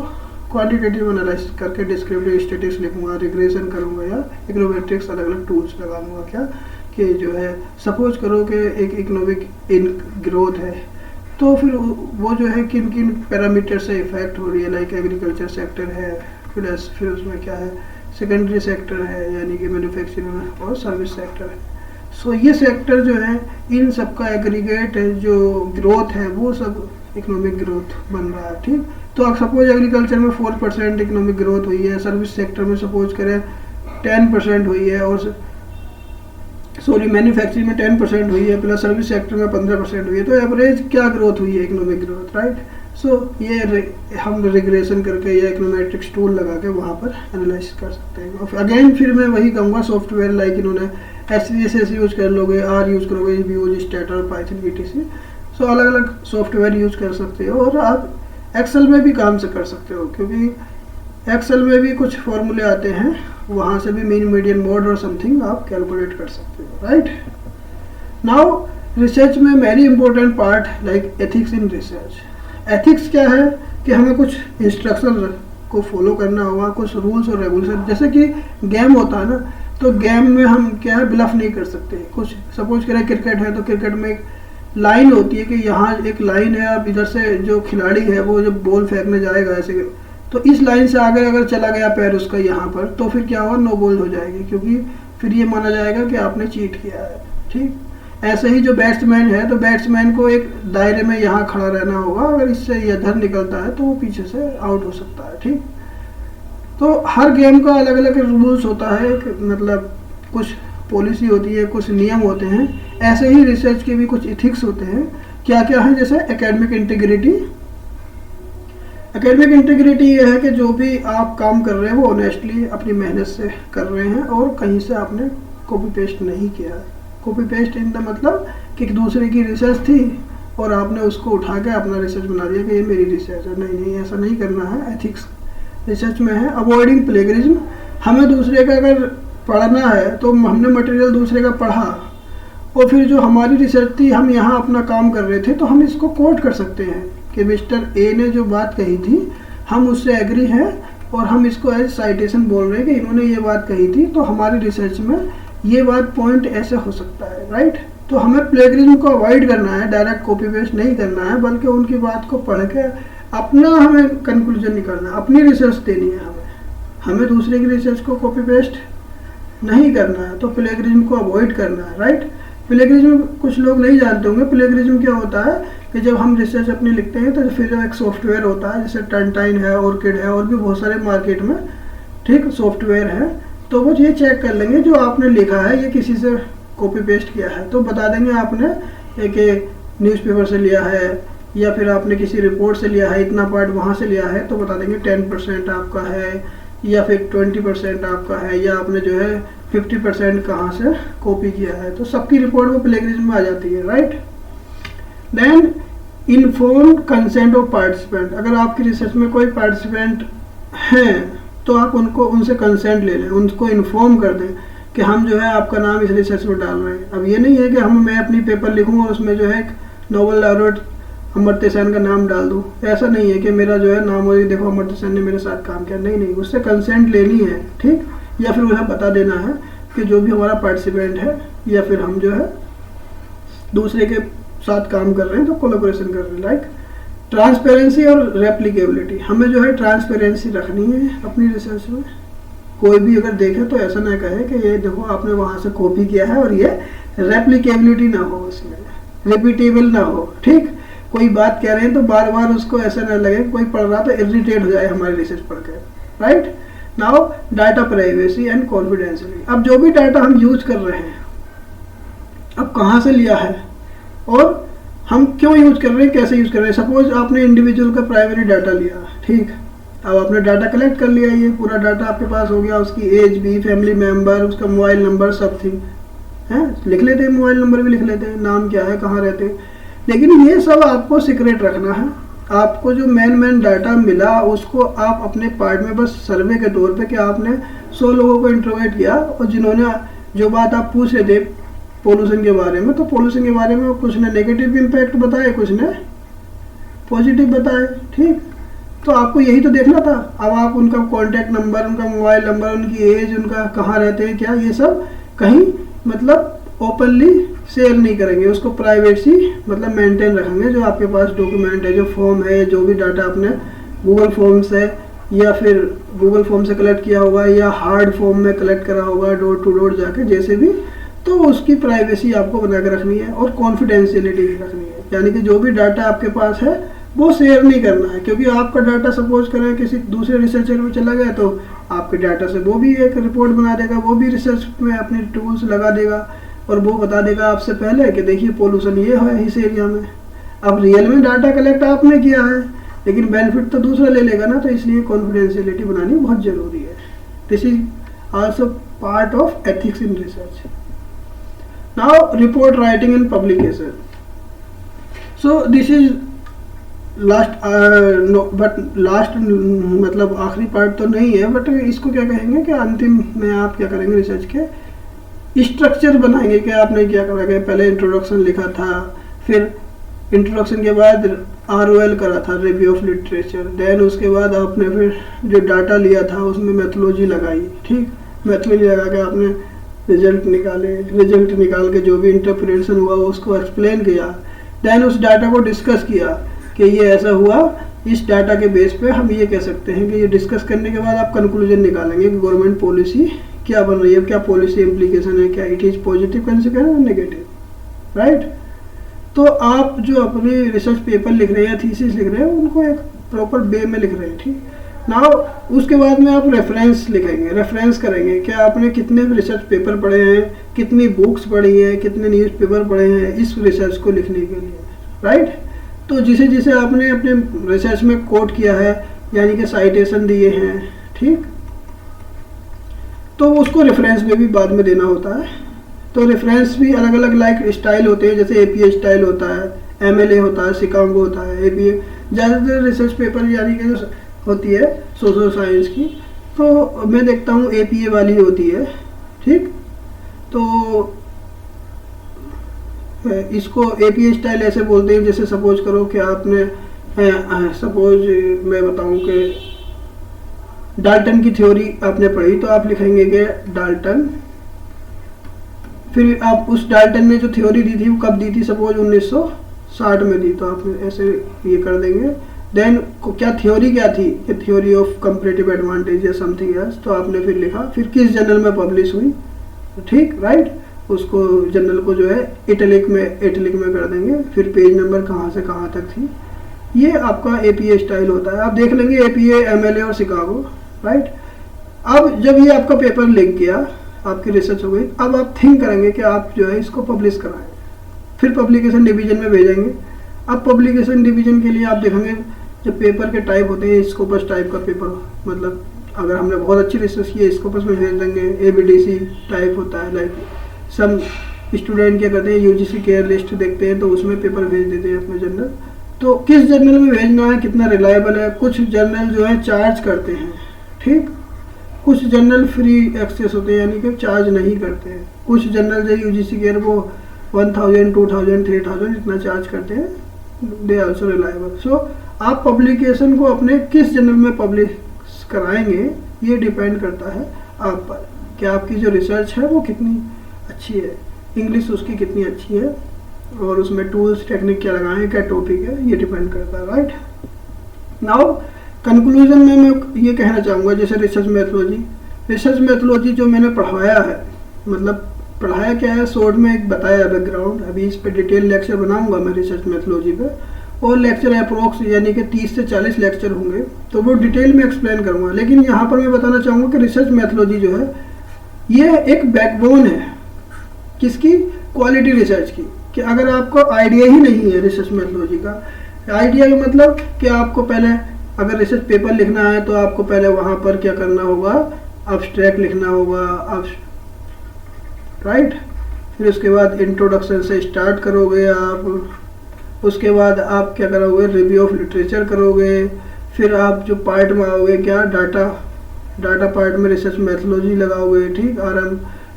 क्वांटिटेटिव एनालिसिस करके डिस्क्रिप्टिव स्टैटिस्टिक्स लिखूंगा, रिग्रेशन करूँगा, या इकोनोमेट्रिक्स अलग अलग टूल्स लगाऊंगा। क्या कि जो है सपोज करो कि एक इकोनॉमिक इन ग्रोथ है, तो फिर वो जो है किन किन पैरामीटर से इफेक्ट हो रही है, लाइक एग्रीकल्चर सेक्टर है, फिर उसमें क्या है, सेकेंडरी सेक्टर है यानी कि मैन्युफैक्चरिंग, और सर्विस सेक्टर है। सो ये सेक्टर जो है इन सब का एग्रीगेट जो ग्रोथ है वो सब इकोनॉमिक ग्रोथ बन रहा है, ठीक। तो सपोज एग्रीकल्चर में 4% इकोनॉमिक ग्रोथ हुई है, सर्विस सेक्टर में सपोज करें 10% हुई है, और सॉरी मैन्युफैक्चरिंग में 10% हुई है, प्लस सर्विस सेक्टर में 15% हुई है। तो एवरेज क्या ग्रोथ हुई है, इकोनॉमिक ग्रोथ, राइट। सो ये हम रिग्रेशन करके या इकोनोमेट्रिक्स टूल लगा के वहाँ पर एनालाइज कर सकते हैं। अगेन फिर मैं वही कहूँगा, सॉफ्टवेयर लाइक इन्होंने SPSS यूज़ कर लोगे, R यूज़ करोगे, Vue, Stata और Python etc। सो अलग अलग सॉफ्टवेयर यूज़ कर सकते हो और आप एक्सेल में भी काम से कर सकते हो, क्योंकि एक्सेल में भी कुछ फॉर्मूले आते हैं, वहाँ से भी मीन मीडियन मोड और समथिंग आप कैलकुलेट कर सकते हो, राइट। नाउ रिसर्च में very important part like ethics in research. Ethics क्या है कि हमें कुछ इंस्ट्रक्शन को फॉलो करना होगा, कुछ रूल्स और रेगुलेशन। जैसे कि गेम होता है ना, तो गेम में हम क्या है ब्लफ नहीं कर सकते। कुछ सपोज करें क्रिकेट है, तो क्रिकेट में एक लाइन होती है कि यहाँ एक लाइन है, अब इधर से जो खिलाड़ी है वो जब बॉल फेंकने जाएगा ऐसे, तो इस लाइन से आगे अगर चला गया पैर उसका यहाँ पर, तो फिर क्या होगा, नो बॉल हो जाएगी, क्योंकि फिर ये माना जाएगा कि आपने चीट किया है, ठीक। ऐसे ही जो बैट्समैन है, तो बैट्समैन को एक दायरे में यहाँ खड़ा रहना होगा, अगर इससे इधर निकलता है तो वो पीछे से आउट हो सकता है, ठीक। तो हर गेम का अलग अलग रूल्स होता है, मतलब कुछ पॉलिसी होती है, कुछ नियम होते हैं। ऐसे ही रिसर्च के भी कुछ इथिक्स होते हैं। क्या क्या है, जैसे एकेडमिक इंटीग्रिटी। एकेडमिक इंटीग्रिटी ये है कि जो भी आप काम कर रहे हैं वो ऑनेस्टली अपनी मेहनत से कर रहे हैं और कहीं से आपने कॉपी पेस्ट नहीं किया है। कॉपी पेस्ट इन द मतलब कि दूसरे की रिसर्च थी और आपने उसको उठा के अपना रिसर्च बना दिया कि ये मेरी रिसर्च है। नहीं नहीं, ऐसा नहीं करना है। एथिक्स रिसर्च में है। Avoiding plagiarism. हमें दूसरे का अगर पढ़ना है तो हमने मटेरियल दूसरे का पढ़ा और फिर जो हमारी रिसर्च थी, हम यहाँ अपना काम कर रहे थे, तो हम इसको कोट कर सकते हैं कि मिस्टर ए ने जो बात कही थी हम उससे एग्री हैं और हम इसको एज साइटेशन बोल रहे हैं कि इन्होंने ये बात कही थी, तो हमारी रिसर्च में ये बात पॉइंट ऐसे हो सकता है, राइट। तो हमें प्लेगरिज्म को अवॉइड करना है, डायरेक्ट कॉपी पेस्ट नहीं करना है, बल्कि उनकी बात को पढ़ के अपना हमें कंक्लूजन निकालना है, अपनी रिसर्च देनी है हमें दूसरे की रिसर्च को कॉपी पेस्ट नहीं करना है। तो प्लेगरिज्म को अवॉइड करना है, राइट। प्लेगरिज्म कुछ लोग नहीं जानते होंगे। प्लेगरिज्म क्या होता है कि जब हम रिसर्च अपनी लिखते हैं तो फिर एक सॉफ्टवेयर होता है, जैसे टर्नटाइन है, ऑर्किड है, और भी बहुत सारे मार्केट में, ठीक, सॉफ्टवेयर है, तो वो ये चेक कर लेंगे जो आपने लिखा है ये किसी से कॉपी पेस्ट किया है, तो बता देंगे आपने एक न्यूज़पेपर से लिया है या फिर आपने किसी रिपोर्ट से लिया है, इतना पार्ट वहाँ से लिया है, तो बता देंगे 10% आपका है या फिर 20% आपका है, या आपने जो है 50% कहाँ से कॉपी किया है। तो सबकी रिपोर्ट वो प्लेगरिज्म में आ जाती है, right. Then informed consent of participant. अगर आपकी रिसर्च में कोई पार्टिसिपेंट हैं तो आप उनसे कंसेंट ले लें, उनको इन्फॉर्म कर दें कि हम जो है आपका नाम इस रिसर्च में डाल रहे हैं। अब ये नहीं है कि मैं अपनी पेपर लिखूँ और उसमें जो है एक नोबेल लॉरेट अमर्त्य सेन का नाम डाल दूँ। ऐसा नहीं है कि मेरा जो है नाम हो, देखो अमर्त्य सेन ने मेरे साथ काम किया। नहीं नहीं, उससे कंसेंट लेनी है, ठीक। या फिर उन्हें बता देना है कि जो भी हमारा पार्टिसिपेंट है या फिर हम जो है दूसरे के साथ काम कर रहे हैं तो कोलैबोरेशन कर रहे हैं। लाइक ट्रांसपेरेंसी और रेप्लिकेबिलिटी। हमें जो है ट्रांसपेरेंसी रखनी है अपनी रिसर्च में। कोई भी अगर देखे तो ऐसा ना कहे कि ये देखो आपने वहाँ से कॉपी किया है, और ये रेप्लिकेबिलिटी ना हो, उसमें रिपीटेबल ना हो, ठीक। कोई बात कह रहे हैं तो बार बार उसको ऐसा ना लगे, कोई पढ़ रहा तो इरिटेट हो जाए हमारी रिसर्च पढ़ के, right. Now data privacy and confidentiality. अब जो भी डाटा हम यूज कर रहे हैं, अब कहाँ से लिया है और हम क्यों यूज कर रहे हैं, कैसे यूज कर रहे हैं। सपोज आपने इंडिविजुअल का प्राइमरी डाटा लिया, ठीक। अब आपने डाटा कलेक्ट कर लिया, ये पूरा डाटा आपके पास हो गया, उसकी एज भी, फैमिली मेंबर, उसका मोबाइल नंबर, सब थिंग है, लिख लेते हैं, मोबाइल नंबर भी लिख लेते हैं, नाम क्या है, कहाँ रहते हैं। लेकिन ये सब आपको सीक्रेट रखना है। आपको जो मेन डाटा मिला उसको आप अपने पार्ट में बस सर्वे के तौर पे कि आपने 100 लोगों को इंट्रोगेट किया और जिन्होंने जो बात आप पूछ रहे थे पोल्यूशन के बारे में, तो पोल्यूशन के बारे में कुछ ने नेगेटिव इम्पैक्ट बताए, कुछ ने पॉजिटिव बताए, ठीक। तो आपको यही तो देखना था। अब आप उनका कॉन्टैक्ट नंबर, उनका मोबाइल नंबर, उनकी एज, उनका कहाँ रहते हैं, क्या, ये सब कहीं मतलब ओपनली शेयर नहीं करेंगे, उसको प्राइवेसी मतलब मेंटेन रखेंगे। जो आपके पास डॉक्यूमेंट है, जो फॉर्म है, जो भी डाटा आपने गूगल फॉर्म से या फिर गूगल फॉर्म से कलेक्ट किया होगा या हार्ड फॉर्म में कलेक्ट करा होगा डोर टू डोर जाके, जैसे भी, तो उसकी प्राइवेसी आपको बना के रखनी है और कॉन्फिडेंशियलिटी रखनी है। यानी कि जो भी डाटा आपके पास है वो शेयर नहीं करना है, क्योंकि आपका डाटा सपोज करें किसी दूसरे रिसर्चर में चला गया तो आपके डाटा से वो भी एक रिपोर्ट बना देगा, वो भी रिसर्च में अपने टूल्स लगा देगा और वो बता देगा आपसे पहले कि देखिए पोल्यूशन ये है इस एरिया में। अब रियल में डाटा कलेक्ट आपने किया है लेकिन बेनिफिट तो दूसरा ले लेगा ना, तो इसलिए कॉन्फिडेंशियलिटी बनानी बहुत ज़रूरी है। This is also part of ethics in research. Now report writing and publication, so this is last, but last मतलब आखिरी पार्ट तो नहीं है, बट इसको क्या कहेंगे कि अंतिम में आप क्या करेंगे, रिसर्च के स्ट्रक्चर बनाएंगे कि आपने क्या करा, पहले इंट्रोडक्शन लिखा था, फिर इंट्रोडक्शन के बाद ROL करा था, रिव्यू ऑफ लिटरेचर, देन उसके बाद आपने फिर जो डाटा लिया था उसमें मेथोलॉजी लगाई, ठीक, मेथोलॉजी लगा के आपने रिजल्ट निकाले, रिजल्ट निकाल के जो भी इंटरप्रिटेशन हुआ उसको एक्सप्लेन किया, देन उस डाटा को डिस्कस किया कि ये ऐसा हुआ, इस डाटा के बेस पे हम ये कह सकते हैं कि ये डिस्कस करने के बाद आप कंक्लूजन निकालेंगे कि गवर्नमेंट पॉलिसी क्या बन रही है, क्या पॉलिसी इम्प्लीकेशन है, क्या इट इज पॉजिटिव कंसिक्वेंस और नेगेटिव, राइट। तो आप जो अपने रिसर्च पेपर लिख रहे हैं, थीसिस लिख रहे हैं, उनको एक प्रॉपर वे में लिख रहे हैं, ठीक। नाउ उसके बाद में आप रेफरेंस लिखेंगे, रेफरेंस करेंगे कि आपने कितने रिसर्च पेपर पढ़े हैं, कितनी बुक्स पढ़ी हैं, कितने न्यूज़पेपर पढ़े हैं इस रिसर्च को लिखने के लिए, राइट। तो जिसे जिसे आपने अपने रिसर्च में कोट किया है, यानी कि साइटेशन दिए हैं, ठीक, तो उसको रेफरेंस में भी बाद में देना होता है। तो रेफरेंस भी अलग अलग लाइक स्टाइल होते हैं, जैसे APA स्टाइल होता है, MLA होता है, शिकागो होता है, APA ज़्यादातर रिसर्च पेपर यानी कि जो होती है सोशल साइंस की, तो मैं देखता हूँ APA वाली होती है, ठीक। तो इसको APA स्टाइल ऐसे बोलते हैं, जैसे सपोज करो कि आपने सपोज मैं बताऊं कि डाल्टन की थ्योरी आपने पढ़ी, तो आप लिखेंगे कि डाल्टन, फिर आप उस डाल्टन ने जो थ्योरी दी थी वो कब दी थी, सपोज 1960 में दी, तो आप ऐसे ये कर देंगे। देन क्या थ्योरी क्या थी, कि थ्योरी ऑफ कंपैरेटिव एडवांटेज या समथिंग एल्स, तो आपने फिर लिखा, फिर किस जर्नल में पब्लिश हुई, ठीक, राइट। उसको जर्नल को जो है इटलिक में कर देंगे, फिर पेज नंबर कहाँ से कहाँ तक थी, ये आपका APA स्टाइल होता है। आप देख लेंगे APA, MLA और शिकागो, राइट। अब जब ये आपका पेपर लिख गया, आपकी रिसर्च हो गई, अब आप थिंक करेंगे कि आप जो है इसको पब्लिश कराएं, फिर पब्लिकेशन डिवीजन में भेजेंगे। अब पब्लिकेशन डिवीजन के लिए आप देखेंगे जो पेपर के टाइप होते हैं, स्कोपस टाइप का पेपर, मतलब अगर हमने बहुत अच्छी रिसर्च की है स्कोपस में भेज देंगे। ABDC टाइप होता है, लाइक सम स्टूडेंट क्या करते हैं UGC केयर लिस्ट देखते हैं तो उसमें पेपर भेज देते हैं अपने जर्नल। तो किस जर्नल में भेजना है, कितना रिलायबल है, कुछ जर्नल जो है चार्ज करते हैं, ठीक, कुछ जर्नल फ्री एक्सेस होते हैं यानी कि चार्ज नहीं करते हैं, कुछ जर्नल जो UGC केयर वो 1000, 2000, 3000 इतना चार्ज करते हैं, दे आल्सो रिलायबल। सो आप पब्लिकेशन को अपने किस जर्नल में पब्लिश कराएंगे ये डिपेंड करता है आप पर, कि आपकी जो रिसर्च है वो कितनी अच्छी है, इंग्लिश उसकी कितनी अच्छी है, और उसमें टूल्स टेक्निक क्या लगाएं, क्या टॉपिक है, ये डिपेंड करता है, राइट। नाउ कंक्लूजन में मैं ये कहना चाहूँगा, जैसे रिसर्च मेथोलॉजी जो मैंने पढ़ाया है, मतलब पढ़ाया क्या है, शॉर्ट में एक बताया बैकग्राउंड, अभी इस पे डिटेल लेक्चर बनाऊंगा मैं रिसर्च मेथोलॉजी पे, और लेक्चर अप्रोक्स यानी कि 30 से 40 लेक्चर होंगे, तो वो डिटेल में एक्सप्लेन करूँगा। लेकिन यहाँ पर मैं बताना चाहूँगा कि रिसर्च मेथोलॉजी जो है ये एक बैकबोन है, किसकी, क्वालिटी रिसर्च की। कि अगर आपको आइडिया ही नहीं है रिसर्च मेथोलॉजी का, आइडिया का मतलब कि आपको पहले अगर रिसर्च पेपर लिखना है तो आपको पहले वहाँ पर क्या करना होगा, अब्स्ट्रैक्ट लिखना होगा, राइट। फिर उसके बाद इंट्रोडक्शन से स्टार्ट करोगे आप, उसके बाद आप क्या करोगे, रिव्यू ऑफ लिटरेचर करोगे, फिर आप जो पार्ट में आओगे क्या, डाटा पार्ट में रिसर्च मेथोलॉजी लगाओगे, ठीक।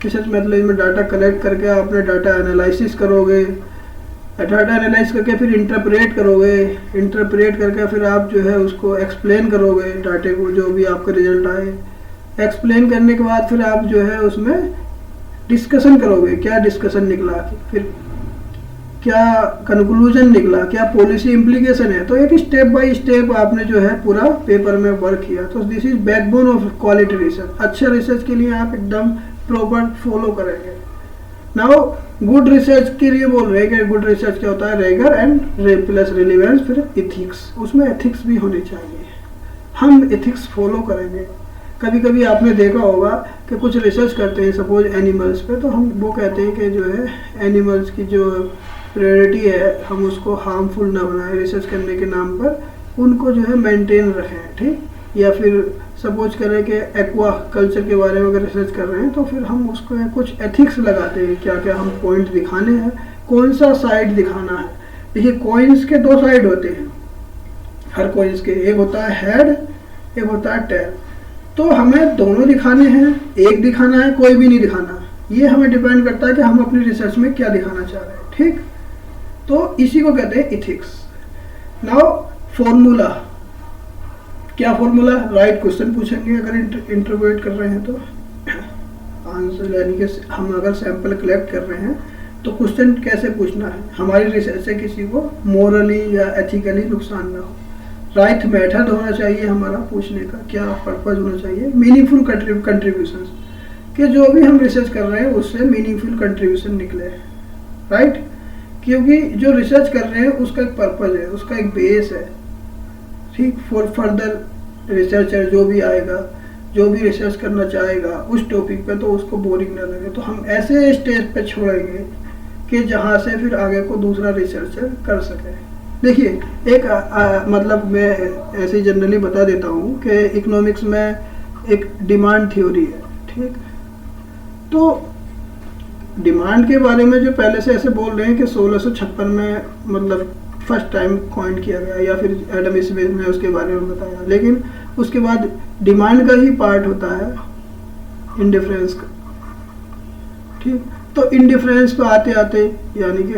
रिसर्च मेथोलॉजी में डाटा कलेक्ट करके आपने डाटा एनालिसिस करोगे, डाटा एनालाइज करके फिर इंटरप्रेट करोगे, इंटरप्रेट करके फिर आप जो है उसको एक्सप्लेन करोगे, डाटे को जो भी आपका रिजल्ट आए। एक्सप्लेन करने के बाद फिर आप जो है उसमें डिस्कशन करोगे, क्या डिस्कशन निकला, फिर क्या कंक्लूजन निकला, क्या पॉलिसी इम्प्लीकेशन है। तो एक स्टेप बाय स्टेप आपने जो है पूरा पेपर में वर्क किया। तो this is backbone of quality research. अच्छे रिसर्च के लिए आप एकदम प्रॉपर फॉलो करेंगे। नाउ गुड रिसर्च के लिए बोल रहे हैं कि गुड रिसर्च क्या होता है, रेगर एंड प्लस रिलेवेंस, फिर इथिक्स, उसमें एथिक्स भी होने चाहिए। हम एथिक्स फॉलो करेंगे। कभी कभी आपने देखा होगा कि कुछ रिसर्च करते हैं सपोज एनिमल्स पे, तो हम वो कहते हैं कि जो है एनिमल्स की जो प्रायोरिटी है हम उसको हार्मफुल ना बनाएं, रिसर्च करने के नाम पर उनको जो है मेंटेन रखें, ठीक। या फिर सपोज करें कि एक्वा कल्चर के बारे में अगर रिसर्च कर रहे हैं तो फिर हम उसको कुछ एथिक्स लगाते हैं, क्या क्या हम पॉइंट दिखाने हैं, कौन सा साइड दिखाना है। देखिए कॉइन्स के दो साइड होते हैं हर कॉइन्स के, एक होता है हेड, एक होता है टेल। तो हमें दोनों दिखाने हैं, एक दिखाना है, कोई भी नहीं दिखाना। ये हमें डिपेंड करता है कि हम अपनी रिसर्च में क्या दिखाना चाह रहे हैं, ठीक। तो इसी को कहते हैं इथिक्स। नाउ फॉर्मूला, क्या फॉर्मूला, राइट क्वेश्चन पूछेंगे अगर इंटरव्यूएट कर रहे हैं तो आंसर, यानी कि हम अगर सैंपल कलेक्ट कर रहे हैं तो क्वेश्चन कैसे पूछना है, हमारी रिसर्च से किसी को मोरली या एथिकली नुकसान ना हो। राइट मेथड होना चाहिए हमारा पूछने का, क्या पर्पज होना चाहिए, मीनिंगफुल कंट्रीब्यूशन, कि जो भी हम रिसर्च कर रहे हैं उससे मीनिंगफुल कंट्रीब्यूशन निकले, राइट। क्योंकि जो रिसर्च कर रहे हैं उसका एक पर्पज है, उसका एक बेस है, ठीक। फॉर फर्दर रिसर्चर जो भी आएगा, जो भी रिसर्च करना चाहेगा उस टॉपिक पे, तो उसको बोरिंग ना लगे। तो हम ऐसे स्टेज पे छोड़ेंगे कि जहाँ से फिर आगे को दूसरा रिसर्चर कर सके। देखिए एक मतलब मैं ऐसे जनरली बता देता हूँ कि इकोनॉमिक्स में एक डिमांड थ्योरी है, ठीक। तो डिमांड के बारे में जो पहले से ऐसे बोल रहे हैं कि 1656 में मतलब फर्स्ट टाइम कॉइन किया गया, या फिर एडम स्मिथ ने उसके बारे में बताया, लेकिन उसके बाद डिमांड का ही पार्ट होता है इंडिफरेंस का, ठीक। तो इंडिफरेंस पे आते आते यानी कि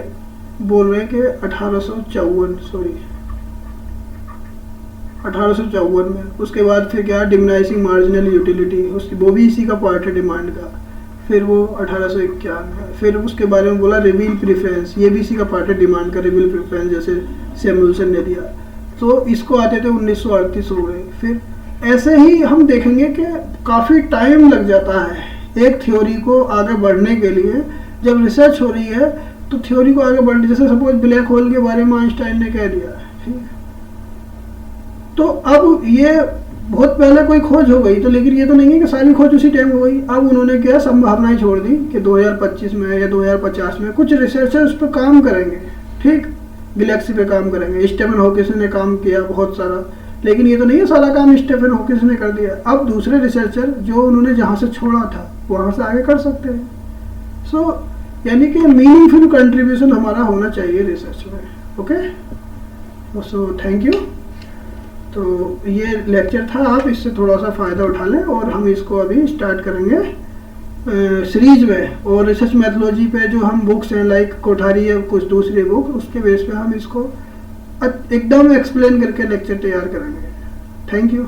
बोल रहे हैं कि 1854 में, उसके बाद फिर क्या, डिमिनाइजिंग मार्जिनल यूटिलिटी, उसकी वो भी इसी का पार्ट है डिमांड का। फिर वो 1851, फिर उसके बारे में बोला रिवील प्रेफरेंस, ये भी इसी का पार्ट है डिमांड का, रिवील प्रेफरेंस जैसे सैमुअल्सन ने दिया। तो इसको आते थे 1938 हो गए। फिर ऐसे ही हम देखेंगे कि काफ़ी टाइम लग जाता है एक थ्योरी को आगे बढ़ने के लिए। जब रिसर्च हो रही है तो थ्योरी को आगे बढ़ने, जैसे सपोज ब्लैक होल के बारे में आइंस्टाइन ने कह दिया, ठीक। तो अब ये बहुत पहले कोई खोज हो गई, तो लेकिन ये तो नहीं है कि सारी खोज उसी टाइम हो गई। अब उन्होंने क्या संभावनाएं छोड़ दी कि 2025 में या 2050 में कुछ रिसर्चर उस पर काम करेंगे, ठीक, गैलेक्सी पे काम करेंगे। स्टीफन हॉकिंस ने काम किया बहुत सारा, लेकिन ये तो नहीं है सारा काम स्टीफन हॉकिंस ने कर दिया। अब दूसरे रिसर्चर जो उन्होंने जहाँ से छोड़ा था वहाँ से आगे कर सकते हैं। सो यानी कि मीनिंगफुल कंट्रीब्यूशन हमारा होना चाहिए रिसर्च में, ओके। So thank you. तो ये लेक्चर था, आप इससे थोड़ा सा फ़ायदा उठा लें, और हम इसको अभी स्टार्ट करेंगे सीरीज में। और रिसर्च मैथोलॉजी पे जो हम बुक्स हैं लाइक कोठारी या कुछ दूसरी बुक, उसके बेस पे हम इसको एकदम एक्सप्लेन करके लेक्चर तैयार करेंगे। Thank you.